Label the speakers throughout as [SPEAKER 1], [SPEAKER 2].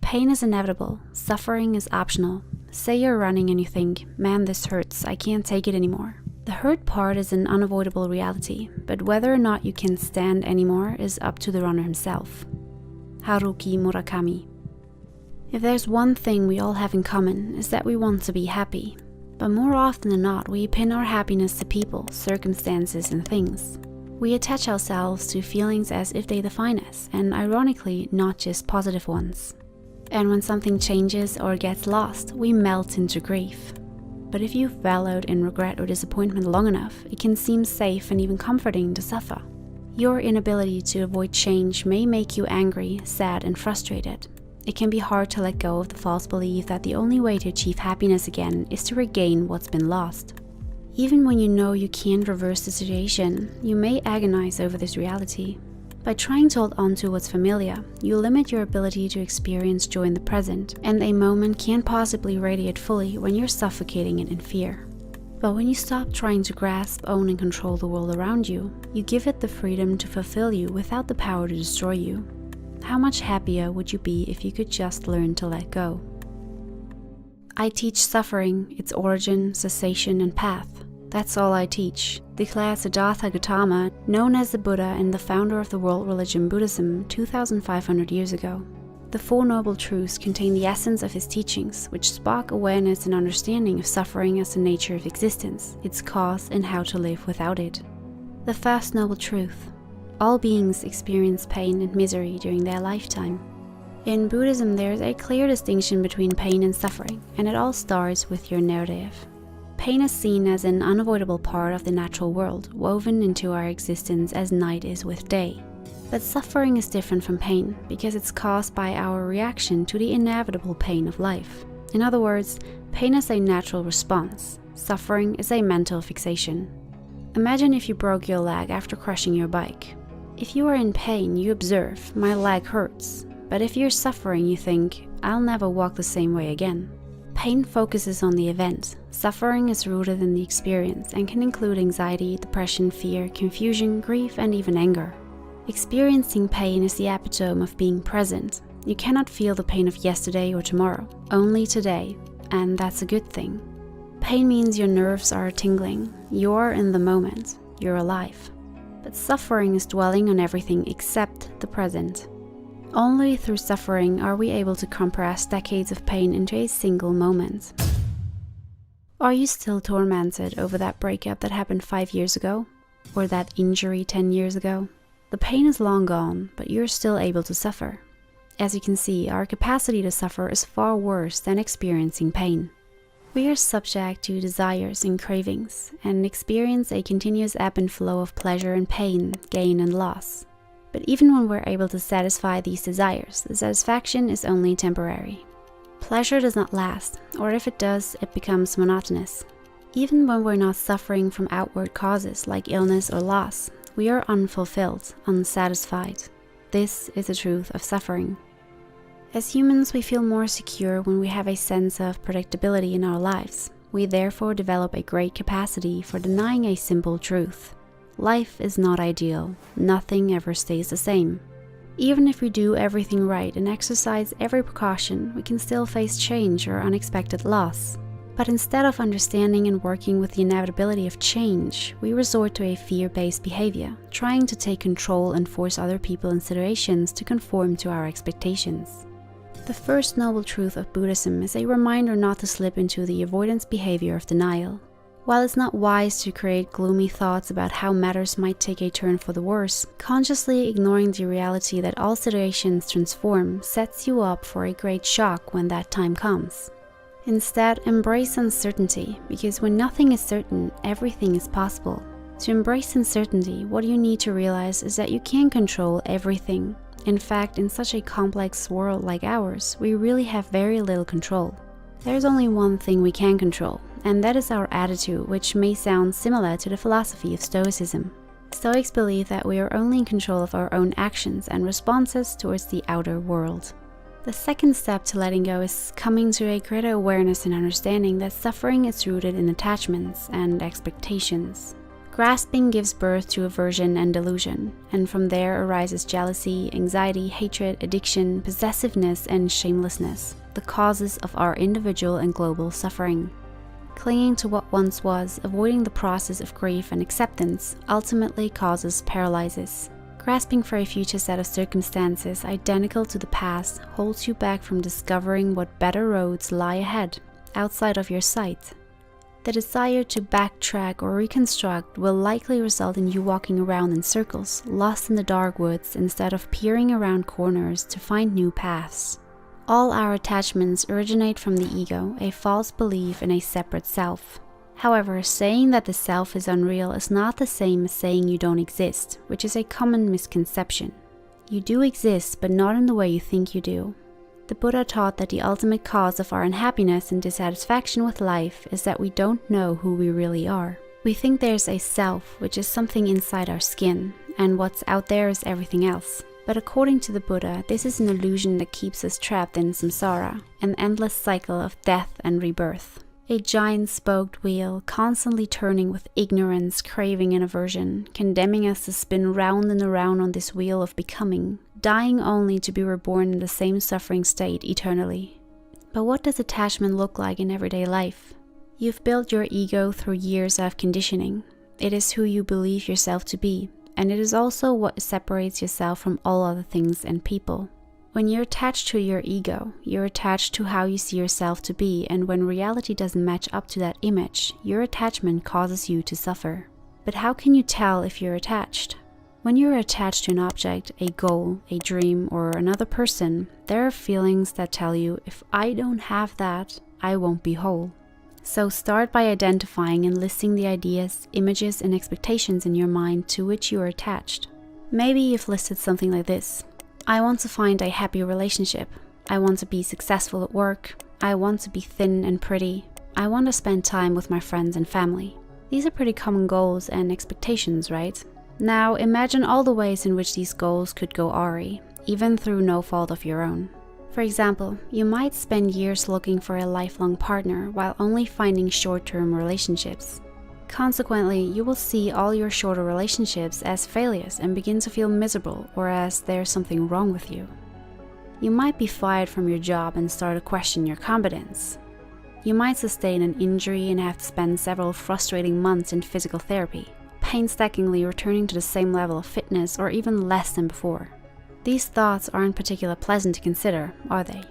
[SPEAKER 1] Pain is inevitable, suffering is optional. Say you're running and you think, man, this hurts, I can't take it anymore. The hurt part is an unavoidable reality, but whether or not you can stand anymore is up to the runner himself. Haruki Murakami. If there's one thing we all have in common, is that we want to be happy. But more often than not, we pin our happiness to people, circumstances, and things. We attach ourselves to feelings as if they define us, and ironically, not just positive ones. And when something changes or gets lost, we melt into grief. But if you've wallowed in regret or disappointment long enough, it can seem safe and even comforting to suffer. Your inability to avoid change may make you angry, sad, and frustrated. It can be hard to let go of the false belief that the only way to achieve happiness again is to regain what's been lost. Even when you know you can't reverse the situation, you may agonize over this reality. By trying to hold on to what's familiar, you limit your ability to experience joy in the present, and a moment can't possibly radiate fully when you're suffocating it in fear. But when you stop trying to grasp, own, and control the world around you, you give it the freedom to fulfill you without the power to destroy you. How much happier would you be if you could just learn to let go? I teach suffering, its origin, cessation, and path. That's all I teach, declared Siddhartha Gautama, known as the Buddha and the founder of the world religion Buddhism 2,500 years ago. The Four Noble Truths contain the essence of his teachings, which spark awareness and understanding of suffering as the nature of existence, its cause, and how to live without it. The first noble truth: all beings experience pain and misery during their lifetime. In Buddhism, there is a clear distinction between pain and suffering, and it all starts with your narrative. Pain is seen as an unavoidable part of the natural world, woven into our existence as night is with day. But suffering is different from pain, because it's caused by our reaction to the inevitable pain of life. In other words, pain is a natural response. Suffering is a mental fixation. Imagine if you broke your leg after crushing your bike. If you are in pain, you observe, my leg hurts. But if you're suffering, you think, I'll never walk the same way again. Pain focuses on the event. Suffering is rooted in the experience and can include anxiety, depression, fear, confusion, grief, and even anger. Experiencing pain is the epitome of being present. You cannot feel the pain of yesterday or tomorrow, only today, and that's a good thing. Pain means your nerves are tingling, you're in the moment, you're alive. But suffering is dwelling on everything except the present. Only through suffering are we able to compress decades of pain into a single moment. Are you still tormented over that breakup that happened 5 years ago? Or that injury 10 years ago? The pain is long gone, but you're still able to suffer. As you can see, our capacity to suffer is far worse than experiencing pain. We are subject to desires and cravings, and experience a continuous ebb and flow of pleasure and pain, gain and loss. But even when we're able to satisfy these desires, the satisfaction is only temporary. Pleasure does not last, or if it does, it becomes monotonous. Even when we're not suffering from outward causes like illness or loss, we are unfulfilled, unsatisfied. This is the truth of suffering. As humans, we feel more secure when we have a sense of predictability in our lives. We therefore develop a great capacity for denying a simple truth. Life is not ideal. Nothing ever stays the same. Even if we do everything right and exercise every precaution, we can still face change or unexpected loss. But instead of understanding and working with the inevitability of change, we resort to a fear-based behavior, trying to take control and force other people and situations to conform to our expectations. The first noble truth of Buddhism is a reminder not to slip into the avoidance behavior of denial. While it's not wise to create gloomy thoughts about how matters might take a turn for the worse, consciously ignoring the reality that all situations transform sets you up for a great shock when that time comes. Instead, embrace uncertainty, because when nothing is certain, everything is possible. To embrace uncertainty, what you need to realize is that you can't control everything. In fact, in such a complex world like ours, we really have very little control. There's only one thing we can control, and that is our attitude, which may sound similar to the philosophy of Stoicism. Stoics believe that we are only in control of our own actions and responses towards the outer world. The second step to letting go is coming to a greater awareness and understanding that suffering is rooted in attachments and expectations. Grasping gives birth to aversion and delusion, and from there arises jealousy, anxiety, hatred, addiction, possessiveness, and shamelessness, the causes of our individual and global suffering. Clinging to what once was, avoiding the process of grief and acceptance, ultimately causes paralysis. Grasping for a future set of circumstances identical to the past holds you back from discovering what better roads lie ahead, outside of your sight. The desire to backtrack or reconstruct will likely result in you walking around in circles, lost in the dark woods, instead of peering around corners to find new paths. All our attachments originate from the ego, a false belief in a separate self. However, saying that the self is unreal is not the same as saying you don't exist, which is a common misconception. You do exist, but not in the way you think you do. The Buddha taught that the ultimate cause of our unhappiness and dissatisfaction with life is that we don't know who we really are. We think there's a self, which is something inside our skin, and what's out there is everything else. But according to the Buddha, this is an illusion that keeps us trapped in samsara, an endless cycle of death and rebirth. A giant spoked wheel, constantly turning with ignorance, craving, and aversion, condemning us to spin round and around on this wheel of becoming, dying only to be reborn in the same suffering state eternally. But what does attachment look like in everyday life? You've built your ego through years of conditioning. It is who you believe yourself to be, and it is also what separates yourself from all other things and people. When you're attached to your ego, you're attached to how you see yourself to be, and when reality doesn't match up to that image, your attachment causes you to suffer. But how can you tell if you're attached? When you're attached to an object, a goal, a dream, or another person, there are feelings that tell you, if I don't have that, I won't be whole. So start by identifying and listing the ideas, images, and expectations in your mind to which you are attached. Maybe you've listed something like this. I want to find a happy relationship. I want to be successful at work. I want to be thin and pretty. I want to spend time with my friends and family. These are pretty common goals and expectations, right? Now imagine all the ways in which these goals could go awry, even through no fault of your own. For example, you might spend years looking for a lifelong partner while only finding short-term relationships. Consequently, you will see all your shorter relationships as failures and begin to feel miserable, or as there's something wrong with you. You might be fired from your job and start to question your competence. You might sustain an injury and have to spend several frustrating months in physical therapy, painstakingly returning to the same level of fitness or even less than before. These thoughts aren't particularly pleasant to consider, are they?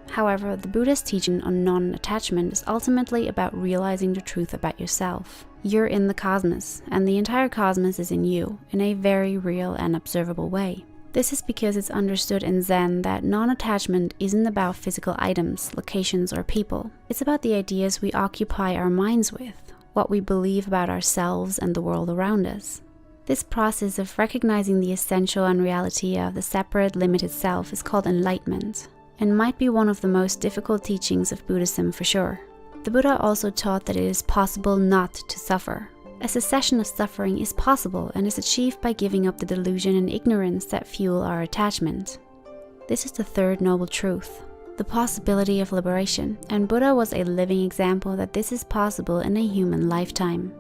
[SPEAKER 1] However, the Buddha's teaching on non-attachment is ultimately about realizing the truth about yourself. You're in the cosmos, and the entire cosmos is in you, in a very real and observable way. This is because it's understood in Zen that non-attachment isn't about physical items, locations, or people. It's about the ideas we occupy our minds with, what we believe about ourselves and the world around us. This process of recognizing the essential unreality of the separate, limited self is called enlightenment, and might be one of the most difficult teachings of Buddhism for sure. The Buddha also taught that it is possible not to suffer. A cessation of suffering is possible and is achieved by giving up the delusion and ignorance that fuel our attachment. This is the third noble truth, the possibility of liberation, and Buddha was a living example that this is possible in a human lifetime.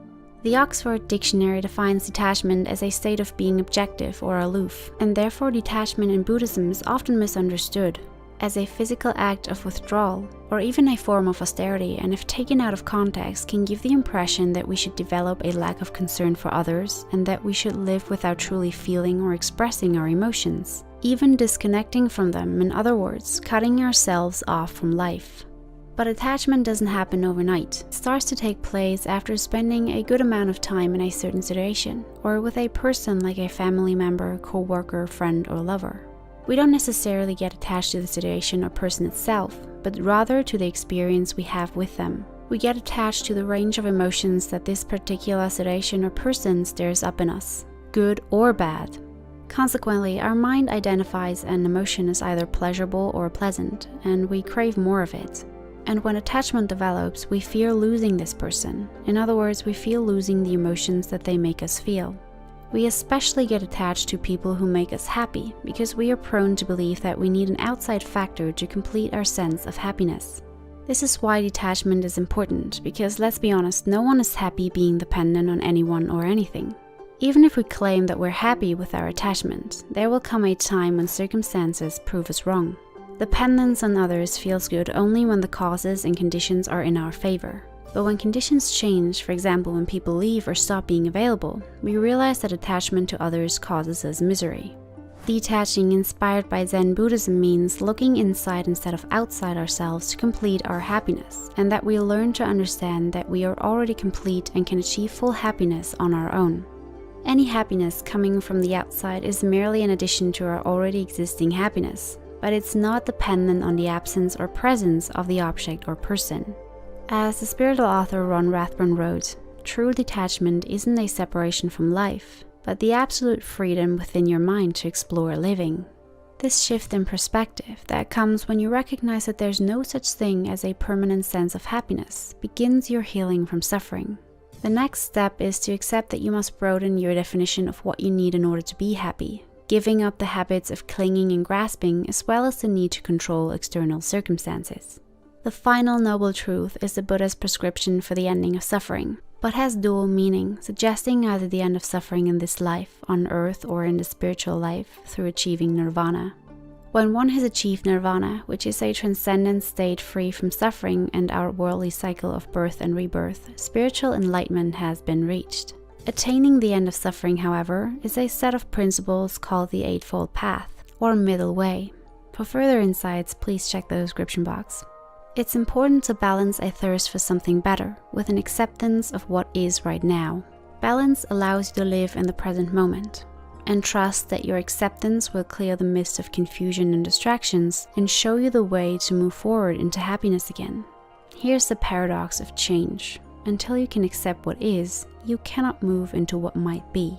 [SPEAKER 1] The Oxford Dictionary defines detachment as a state of being objective or aloof, and therefore detachment in Buddhism is often misunderstood as a physical act of withdrawal, or even a form of austerity, and if taken out of context can give the impression that we should develop a lack of concern for others and that we should live without truly feeling or expressing our emotions, even disconnecting from them, in other words, cutting ourselves off from life. But attachment doesn't happen overnight. It starts to take place after spending a good amount of time in a certain situation, or with a person like a family member, co-worker, friend, or lover. We don't necessarily get attached to the situation or person itself, but rather to the experience we have with them. We get attached to the range of emotions that this particular situation or person stirs up in us, good or bad. Consequently, our mind identifies an emotion as either pleasurable or pleasant, and we crave more of it. And when attachment develops, we fear losing this person. In other words, we feel losing the emotions that they make us feel. We especially get attached to people who make us happy because we are prone to believe that we need an outside factor to complete our sense of happiness. This is why detachment is important, because let's be honest, no one is happy being dependent on anyone or anything. Even if we claim that we're happy with our attachment, there will come a time when circumstances prove us wrong. Dependence on others feels good only when the causes and conditions are in our favor. But when conditions change, for example when people leave or stop being available, we realize that attachment to others causes us misery. Detaching, inspired by Zen Buddhism, means looking inside instead of outside ourselves to complete our happiness, and that we learn to understand that we are already complete and can achieve full happiness on our own. Any happiness coming from the outside is merely an addition to our already existing happiness, but it's not dependent on the absence or presence of the object or person. As the spiritual author Ron Rathburn wrote, true detachment isn't a separation from life, but the absolute freedom within your mind to explore living. This shift in perspective that comes when you recognize that there's no such thing as a permanent sense of happiness begins your healing from suffering. The next step is to accept that you must broaden your definition of what you need in order to be happy, giving up the habits of clinging and grasping, as well as the need to control external circumstances. The final noble truth is the Buddha's prescription for the ending of suffering, but has dual meaning, suggesting either the end of suffering in this life, on earth, or in the spiritual life, through achieving nirvana. When one has achieved nirvana, which is a transcendent state free from suffering and our worldly cycle of birth and rebirth, spiritual enlightenment has been reached. Attaining the end of suffering, however, is a set of principles called the Eightfold Path, or Middle Way. For further insights, please check the description box. It's important to balance a thirst for something better with an acceptance of what is right now. Balance allows you to live in the present moment, and trust that your acceptance will clear the mist of confusion and distractions and show you the way to move forward into happiness again. Here's the paradox of change. Until you can accept what is, you cannot move into what might be.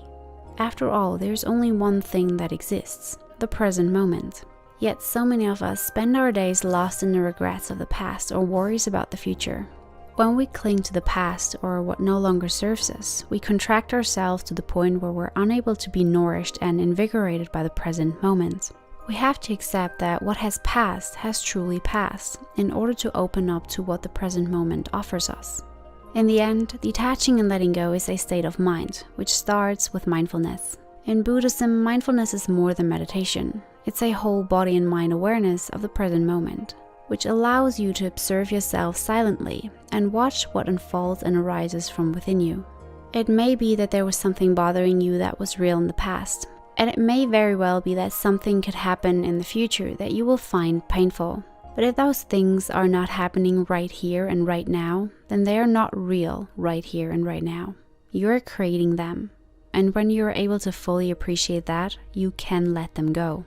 [SPEAKER 1] After all, there's only one thing that exists, the present moment. Yet so many of us spend our days lost in the regrets of the past or worries about the future. When we cling to the past or what no longer serves us, we contract ourselves to the point where we're unable to be nourished and invigorated by the present moment. We have to accept that what has passed has truly passed in order to open up to what the present moment offers us. In the end, detaching and letting go is a state of mind, which starts with mindfulness. In Buddhism, mindfulness is more than meditation. It's a whole body and mind awareness of the present moment, which allows you to observe yourself silently and watch what unfolds and arises from within you. It may be that there was something bothering you that was real in the past, and it may very well be that something could happen in the future that you will find painful. But if those things are not happening right here and right now, then they are not real right here and right now. You're creating them, and when you're able to fully appreciate that, you can let them go.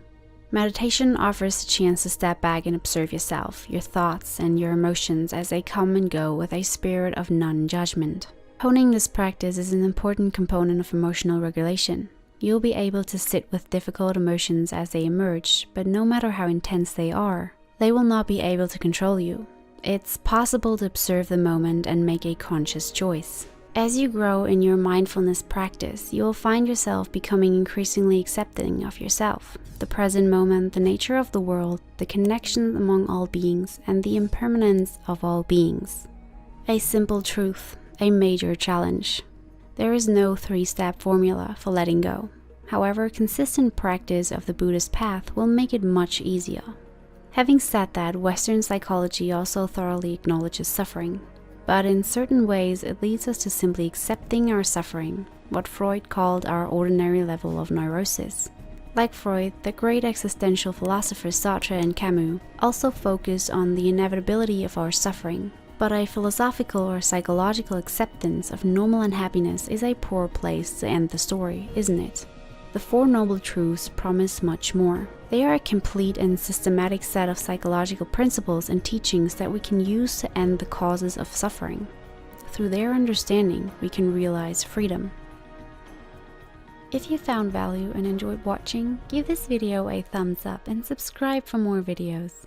[SPEAKER 1] Meditation offers a chance to step back and observe yourself, your thoughts, and your emotions as they come and go with a spirit of non-judgment. Honing this practice is an important component of emotional regulation. You'll be able to sit with difficult emotions as they emerge, but no matter how intense they are, they will not be able to control you. It's possible to observe the moment and make a conscious choice. As you grow in your mindfulness practice, you will find yourself becoming increasingly accepting of yourself, the present moment, the nature of the world, the connections among all beings, and the impermanence of all beings. A simple truth, a major challenge. There is no three-step formula for letting go. However, consistent practice of the Buddhist path will make it much easier. Having said that, Western psychology also thoroughly acknowledges suffering. But in certain ways, it leads us to simply accepting our suffering, what Freud called our ordinary level of neurosis. Like Freud, the great existential philosophers Sartre and Camus also focused on the inevitability of our suffering. But a philosophical or psychological acceptance of normal unhappiness is a poor place to end the story, isn't it? The Four Noble Truths promise much more. They are a complete and systematic set of psychological principles and teachings that we can use to end the causes of suffering. Through their understanding, we can realize freedom. If you found value and enjoyed watching, give this video a thumbs up and subscribe for more videos.